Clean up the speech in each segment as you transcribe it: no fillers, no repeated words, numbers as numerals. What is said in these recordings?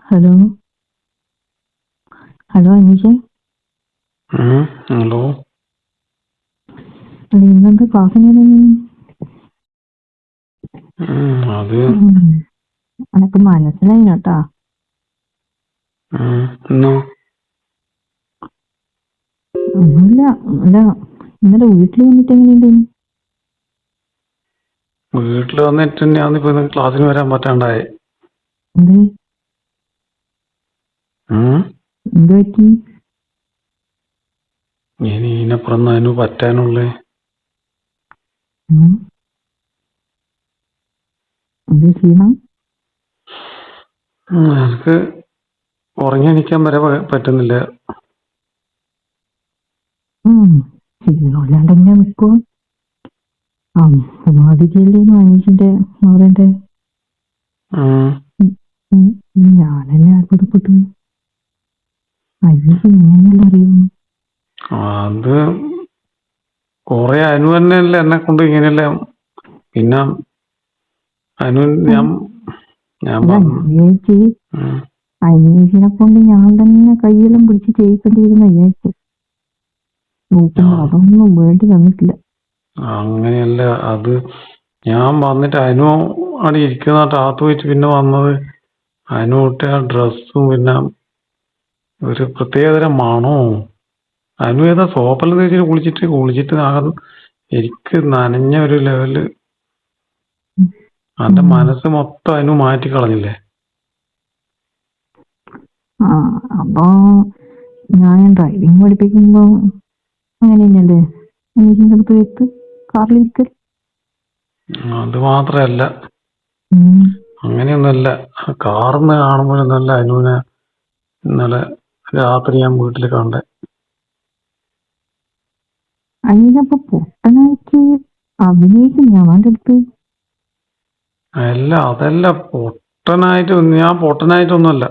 Hello hello അനീഷേ. Hello. അല്ല ഇന്നെന്താ ക്ലാസ്സിന് അത് എനക്ക് മനസ്സിലായി കേട്ടാ. ഇന്നോ ഒന്നുമില്ല. അല്ല ഇന്നലെ വീട്ടിൽ വന്നിട്ട് എങ്ങനെയുണ്ട്? വീട്ടിൽ വന്നിട്ട് ഞാനിപ്പോ ക്ലാസ്സിന് വരാൻ പറ്റാണ്ടായി. എന്ത് എന്ത് പറ്റി? ഇനി ഇതിനപ്പുറം അതിന് പറ്റാനുള്ളേ. എന്ത് ക്ഷീണം? എനിക്ക് ഉറങ്ങി എണീക്കാൻ വരെ പറ്റുന്നില്ല. ക്ഷീണമില്ലാണ്ട് എങ്ങനെ നിൽക്കുവോ? സമാധിക്കല്ലേനു അനീഷിന്റെ മോറേന്റെ. ഞാനെന്നെ അത്ഭുതപ്പെട്ടു. അനീഷ് ഇങ്ങനെയെല്ലാം അറിയുന്നു. അത് കൊറേ അനു തന്നെയല്ലേ എന്നെ കൊണ്ട് ഇങ്ങനെയല്ല. പിന്നെ അനു ഞാൻ വിചാരിച്ച് അനീഷിനെ കൊണ്ട് ഞാൻ തന്നെ കയ്യെല്ലാം പിടിച്ച് ചെയ്യിക്കേണ്ടിയിരുന്ന വിചാരിച്ചു. നോക്കുമ്പോ അതൊന്നും വേണ്ടി വന്നിട്ടില്ല. അങ്ങനെയല്ല. അത് ഞാൻ വന്നിട്ട് അനു അവിടെ ഇരിക്കുന്ന അകത്ത് പോയിട്ട് പിന്നെ വന്നത് അനു ഇട്ട ആ ഡ്രസ്സും പിന്നെ ഒരു പ്രത്യേകതരം മണവും. അനു ഏതാ സോപ്പെല്ലാം തേച്ചിട്ട് കുളിച്ചിട്ട് ആകെ എനിക്ക് നനഞ്ഞ ഒരു ലെവല്. എന്റെ മനസ്സ് മൊത്തം അനു മാറ്റിക്കളഞ്ഞില്ലേ. അപ്പൊ ഞാൻ ഡ്രൈവിംഗ് പഠിപ്പിക്കുമ്പോ അങ്ങനെ തന്നെയല്ലേ അനീഷിന്റെ അടുത്ത് വെത്ത് കാറിലിരിക്കൽ? അത് മാത്രല്ല, അങ്ങനെയൊന്നുമല്ല. കാറിന്ന് കാണുമ്പോഴൊന്നല്ല അനുവിനെ ഇന്നലെ രാത്രി ഞാൻ വീട്ടിൽ കണ്ടേ. അനീഷപ്പൊ പൊട്ടനായിട്ട് അഭിനയിക്കും ഞങ്ങളുടെ അടുത്ത്. അല്ല, അതല്ല ഞാൻ പൊട്ടനായിട്ടൊന്നുമല്ല.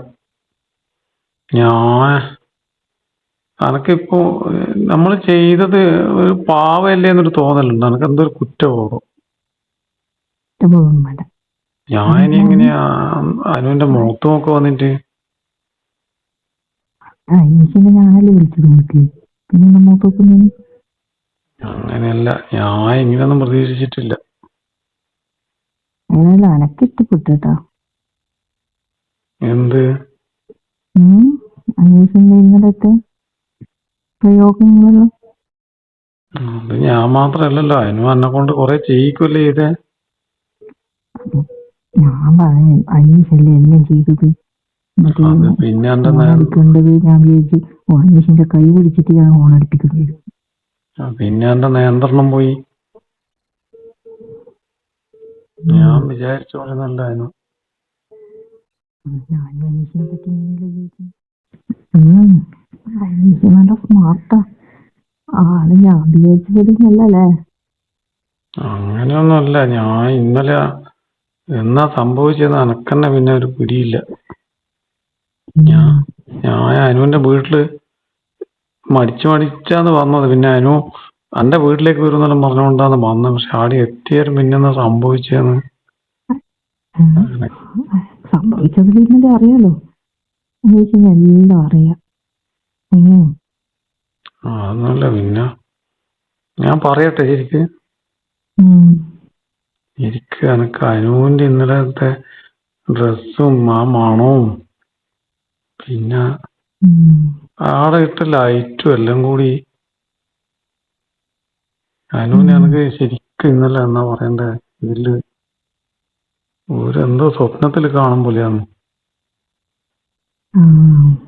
അനക്കിപ്പോ നമ്മൾ ചെയ്തത് ഒരു പാവല്ലേ എന്നൊരു തോന്നലുണ്ട്. എനക്ക് എന്തൊരു കുറ്റബോധം. ഞാൻ ഇനി എങ്ങനെയാ അനുവിന്റെ മുഖത്ത് നോക്കി വന്നിട്ട്? അനീഷിനെ ഞാനല്ലേ വിളിച്ചത് വീട്ടില്, പിന്നെ മുഖത്ത് നോക്കുന്നതിന്? അങ്ങനെയല്ല, ഞാൻ ഇങ്ങനെയൊന്നും പ്രതീക്ഷിച്ചിട്ടില്ല. ഏതായാലും അനക്ക് ഇഷ്ടപ്പെട്ടു കേട്ടാ. എന്ത്? അനീഷിന്റെ ഇന്നലത്തെ പ്രയോഗങ്ങളെല്ലാം. അത് ഞാൻ മാത്രല്ലല്ലോ, അതിനും എന്നെ കൊണ്ട് കൊറേ ചെയ്യിക്കുമല്ലേ ചെയ്തേ. ഞാൻ പറഞ്ഞു അനീഷല്ലേ എല്ലാം ചെയ്തത്. പിന്നെ ഓണടിക്കേണ്ടത് ഞാൻ വിചാരിച്ചു അനീഷിന്റെ കൈ പിടിച്ചിട്ട് ഞാൻ ഓണടിപ്പിക്കുന്നത്. പിന്നെ എന്റെ നിയന്ത്രണം പോയി. ഞാൻ വിചാരിച്ച പോലെ നല്ലായിരുന്നു. ഞാനും അനീഷിനെ പറ്റി ഇങ്ങനെയല്ലേ ചോദിച്ചു. അനീഷ് നല്ല സ്മാർട്ടാ ആള്. ഞാൻ വിചാരിച്ചതല്ലേ. അങ്ങനെയൊന്നുമല്ല. ഞാൻ ഇന്നലെ എന്നാ സംഭവിച്ചത് എനക്കന്നെ പിന്നെ ഒരു പിടിയില്ല. ഞാൻ അനുവിന്റെ വീട്ടില് മടിച്ചാന്ന് വന്നത്. പിന്നെ അനു എന്റെ വീട്ടിലേക്ക് വരുന്നെല്ലാം പറഞ്ഞുകൊണ്ടാന്ന് വന്നത്. പക്ഷെ ആടെ എത്തിയാലും പിന്നെന്നാ സംഭവിച്ചെന്ന് സംഭവിച്ചതിൽ ഇന്നലെ അറിയാലോ. എല്ലാം അറിയാം. അതൊന്നുമല്ല. പിന്നെ ഞാൻ പറയട്ടെ ശരിക്ക് എനക്ക് അനുവിന്റെ ഇന്നലത്തെ ഡ്രസ്സും ആ മണവും പിന്നെ ആടെ ഇട്ട ലൈറ്റും എല്ലാം കൂടി അനുവിനെ എനിക്ക് ശരിക്കും ഇന്നലെ എന്നാ പറയണ്ടേ, ഇതില് എന്തോ സ്വപ്നത്തിൽ കാണും പോലെയാണ്.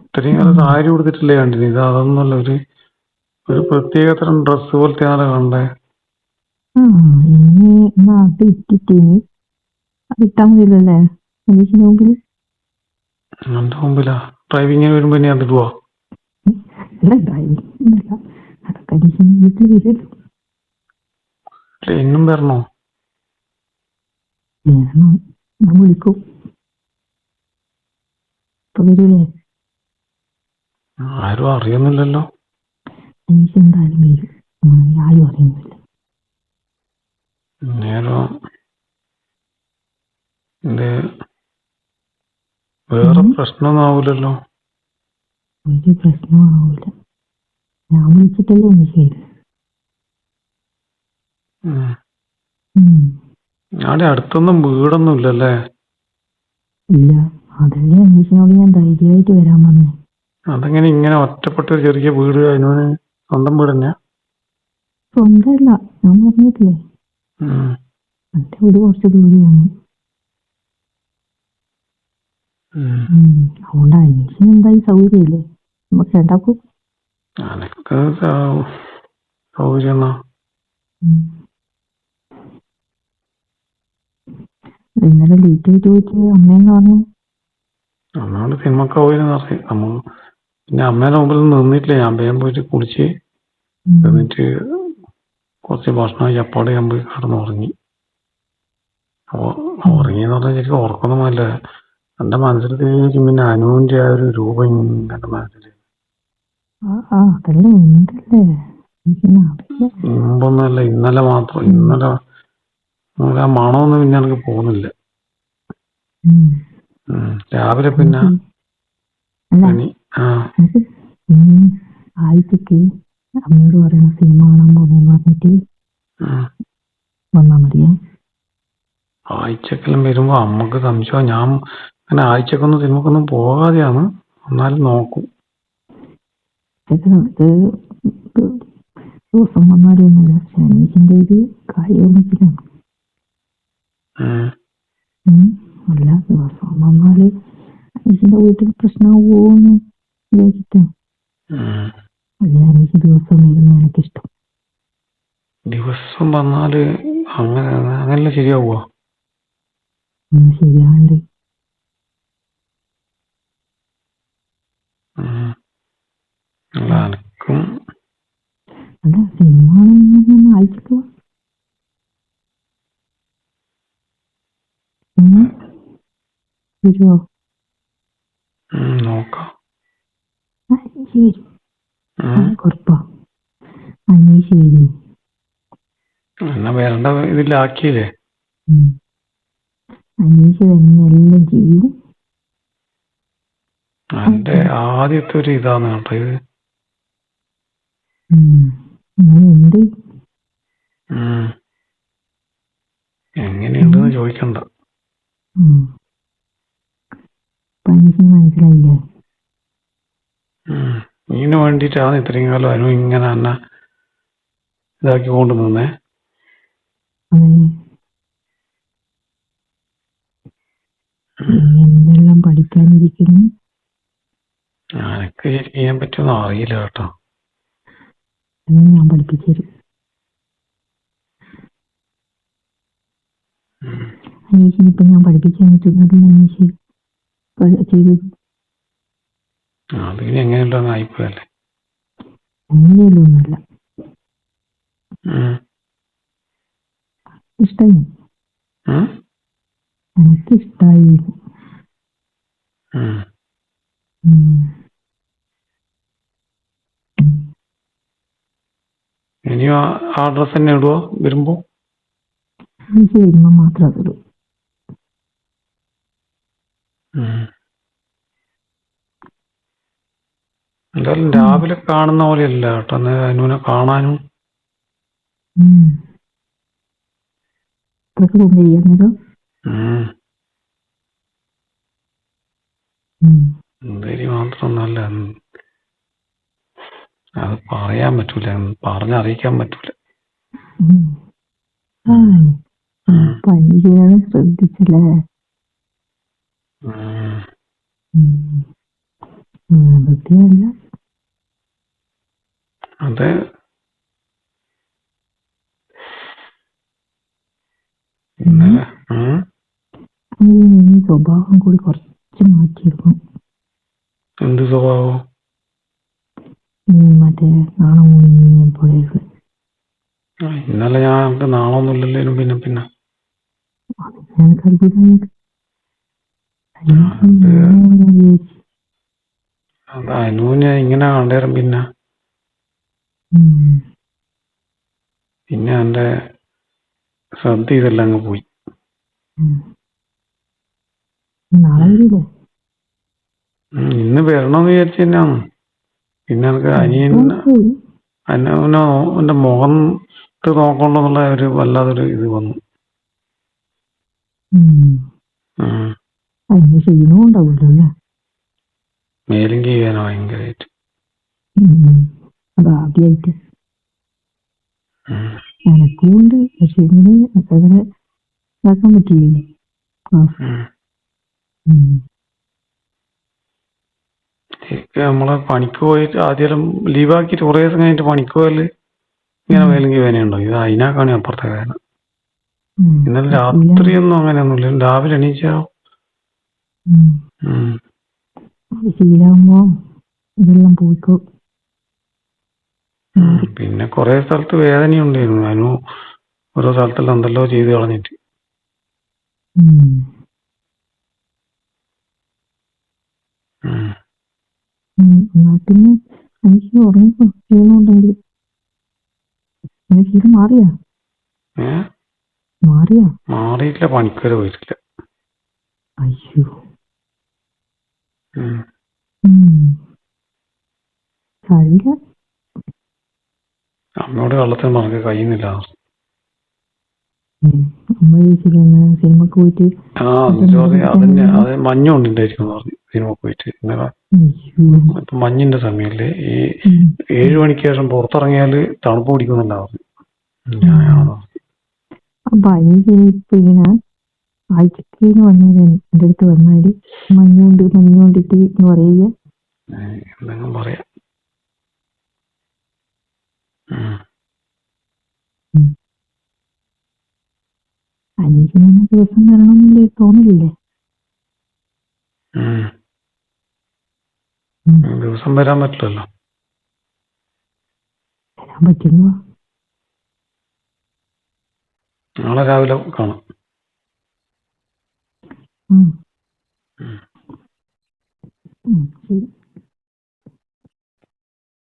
ഇത്രയും കാലം സാരി കൊടുത്തിട്ടില്ലേ കണ്ടിന്. ഇത് അതൊന്നുമല്ല, ഒരു പ്രത്യേക തരം ഡ്രസ്സ് പോലത്തെയാണ് കണ്ടേ. ഇട്ടാ മതിയല്ലേ അനീഷിന്റെ മുമ്പിൽ? എന്റെ മുമ്പിലാ? ഡ്രൈവിങ്ങിന് വരുമ്പോ ഇനി അതിടുവാ? എന്നും വരണോ? വിളിക്കും. വരൂലേ? ആരും അറിയുന്നില്ലല്ലോ. അനീഷ് എന്തായാലും വരും. ആരും അറിയുന്നില്ല. നേരം വേറെ പ്രശ്നമൊന്നും ആവൂലല്ലോ? ഒരു പ്രശ്നമാവൂല. ഞാൻ വിളിച്ചിട്ടല്ലേ എനിക്ക് അവിടെ അടുത്തൊന്നും വീടൊന്നും ഇല്ലല്ലേ? ഇല്ല. അതല്ലേ അനീഷിനോട് ഞാൻ ധൈര്യമായിട്ട് വരാൻ പറഞ്ഞേ. അതെങ്ങനെ ഇങ്ങനെ ഒറ്റപ്പെട്ട ഒരു ചെറിയ വീട് അതിനോന് സ്വന്തം വീട് തന്നെയാ? സ്വന്തമല്ല, ഞാൻ പറഞ്ഞിട്ടില്ലേ എന്റെ വീട് കുറച്ച് ദൂരെയാണ്. അതുകൊണ്ട് അനീഷിന് എന്തായാലും സൗകര്യമില്ലേ, നമുക്ക് രണ്ടാക്കും. അനക്ക് സൗകര്യം ഇന്നലെ ലേറ്റ് ആയിട്ട് പോയിട്ട് അമ്മയെന്ന് പറഞ്ഞു. അമ്മയോട് സിനിമക്ക് പോയെന്ന് പറഞ്ഞു. പിന്നെ അമ്മേന്റെ മുമ്പിൽ നിന്നിട്ടില്ല. ഞാൻ വേഗം പോയിട്ട് കുളിച്ച് എന്നിട്ട് കുറച്ച് ഭക്ഷണം ചപ്പാട് ഞാൻ പോയി കിടന്ന് ഉറങ്ങി. ഉറങ്ങിയെന്ന് പറഞ്ഞാൽ ശരിക്കും ഉറക്കൊന്നും അല്ല. എന്റെ മനസ്സിലേക്ക് പിന്നെ അനുവിന്റെ ആ ഒരു രൂപം ഇങ്ങനെ മനസ്സിൽ മുമ്പൊന്നുമല്ല, ഇന്നലെ മാത്രം. ഇന്നലെ ആ മണമൊന്നും പിന്നെ എനിക്ക് പോകുന്നില്ല. രാവിലെ പിന്നെ ആഴ്ചക്ക് അമ്മയോട് പറയണ സിനിമ കാണാൻ പോണെന്ന് പറഞ്ഞിട്ട് വന്നാ മതിയേ. ആഴ്ചക്കെല്ലാം വരുമ്പോ അമ്മക്ക് സംശയം. ഞാൻ അങ്ങനെ ആഴ്ചക്കൊന്നും സിനിമക്കൊന്നും പോകാതെയാണ്, എന്നാലും നോക്കും. ദിവസം വന്നാലൊന്നുമില്ല. ശനീഷിന്റെ ഒരു കാര്യമാണ്. അല്ല, ദിവസം വന്നാല് അനീഷിന്റെ വീട്ടിൽ പ്രശ്നമാവുമെന്ന് വിചാരിച്ചിട്ടാ. അനീഷ് ദിവസം വരുന്ന എനിക്കിഷ്ടം. ദിവസം വന്നാല് അങ്ങനെല്ലാം ശരിയാവുക? ശരിയാണ്ട് എനക്കും അല്ല, സിനിമ ആഴ്ചക്ക് വരുമോ നോക്കാം. കുറപ്പാ അനീഷ് വരും. എന്നാ വരണ്ട ഇതിലാക്കിയില്ലേ? അനീഷ് തന്നെ എല്ലാം ചെയ്യും. എന്റെ ആദ്യത്തെ ഒരു ഇതാണ് കേട്ടോ ഇത്. എങ്ങനെയുണ്ടെന്ന് ചോദിക്കണ്ട. മനസ്സിലായില്ലേ? ഇതിന് വേണ്ടിയിട്ടാണ് ഇത്രയും കാലം അനു ഇങ്ങനെ എന്നെ ഇതാക്കി കൊണ്ടുവന്നേ. എന്തെല്ലാം പഠിക്കാനിരിക്കുന്നു. എനിക്ക് ശരിക്കും ചെയ്യാൻ പറ്റുമെന്ന് അറിയില്ല കേട്ടോ. ഞാൻ പഠിപ്പിച്ചു തരും. അനീഷിനിപ്പൊ ഞാൻ പഠിപ്പിച്ചു തന്നിട്ടുണ്ടെങ്കിൽ അനീഷ് ചെയ്തു. അത് പിന്നെ എങ്ങനെയുണ്ടെന്ന് ആയിപ്പോയല്ലേ. അങ്ങനെയല്ലോ ഒന്നുമല്ല, ഇഷ്ടായി. എനിക്കിഷ്ടായി. ഇനിയും ആ ഡ്രസ് തന്നെ ഇടുവോ വരുമ്പോ? എനിക്ക് വരുമ്പോ മാത്രം അതിടും. എന്തായാലും രാവിലെ കാണുന്ന പോലെയല്ല കേട്ടോ അനുവിനെ കാണാനും. എന്തേരി മാത്രമൊന്നല്ല, അത് പറയാൻ പറ്റൂല, പറഞ്ഞറിയിക്കാൻ പറ്റൂല. ശ്രദ്ധിച്ചല്ലേ? അതെ. സ്വഭാവം കൂടി കുറച്ച് മാറ്റിയെടുക്കും. എന്ത് സ്വഭാവം? മറ്റേ നാണമൂണിയെ പോലെയൊക്കെ. ഇന്നലെ ഞാൻ നാളൊന്നുമില്ലല്ലോ. പിന്നെ അത് അനുവിനെ ഇങ്ങനെ കണ്ടേരം പിന്നെ എന്റെ ശ്രദ്ധ ഇതെല്ലാം അങ്ങ് പോയി. നാളെ വരില്ലേ? ഇന്ന് വരണമെന്ന് വിചാരിച്ചു തന്നെയാണ്. പിന്നെ എനിക്ക് എന്റെ മുഖത്ത് നോക്കണ്ടെന്നുള്ള ഒരു വല്ലാതൊരു ഇത് വന്നു. അതിന് ക്ഷീണവും ഉണ്ടാവില്ലല്ലേ? മേലും ചെയ്യാനോ ഭയങ്കരമായിട്ട്. അതാദ്യായിട്ട് എനക്കുണ്ട്. പക്ഷെ ഇങ്ങനെ അങ്ങനെ ഇതാക്കാൻ പറ്റില്ലല്ലോ. നമ്മളെ പണിക്ക് പോയിട്ട് ആദ്യം ലീവാക്കിയിട്ട് കുറേ ദിവസം കഴിഞ്ഞിട്ട് പണിക്ക് പോയാല് ഇങ്ങനെ മേലെങ്കിൽ വേദനയുണ്ടോ? ഇത് അതിനാക്കാണ് അപ്പുറത്തെ വേദന. ഇന്നലെ രാത്രിയൊന്നും അങ്ങനെയൊന്നുമില്ല. രാവിലെ എണീച്ചാ ശീലാകുമ്പോ ഇതെല്ലാം പോയിക്കോ. പിന്നെ കൊറേ സ്ഥലത്ത് വേദനയുണ്ടായിരുന്നു. അതിന് ഓരോ സ്ഥലത്തെല്ലാം എന്തെല്ലോ ചെയ്ത് കളഞ്ഞിട്ട്. പിന്നെ എനിക്ക് ഉറങ്ങിക്കോ ക്ഷീണമുണ്ടെങ്കിൽ. ക്ഷീണം മാറിയാ? മാറിയിട്ടില്ല, പണിക്ക് പോയിട്ടില്ല. അയ്യോ. കഴിയില്ല. അമ്മയോട് കള്ളത്തിന് നമുക്ക് കഴിയുന്നില്ല. അമ്മ ചോദിച്ചില്ല സിനിമക്ക് പോയിട്ട്? അതന്നെ, അത് മഞ്ഞുണ്ടായിരിക്കും പറഞ്ഞു സിനിമക്ക് പോയിട്ട്. ഇന്നലെ മഞ്ഞിന്റെ സമയല്ലേ, ഈ 7 മണിക്ക് ശേഷം പുറത്തിറങ്ങിയാല് തണുപ്പ് പിടിക്കുന്നില്ല പറഞ്ഞു. അപ്പൊ ഇപ്പൊ ഇങ്ങനെ ആഴ്ചക്ക് വന്നത് എന്റെ അടുത്ത് വന്നാല് മഞ്ഞുകൊണ്ടിട്ട് എന്ന് പറയുക. എന്തെങ്കിലും പറയാം. അഞ്ചിന് ദിവസം വരണമെന്നില്ലേ തോന്നില്ലേ? ദിവസം വരാൻ പറ്റില്ലല്ലോ. വരാൻ പറ്റുന്നു. നാളെ രാവിലെ കാണാം. ശരി.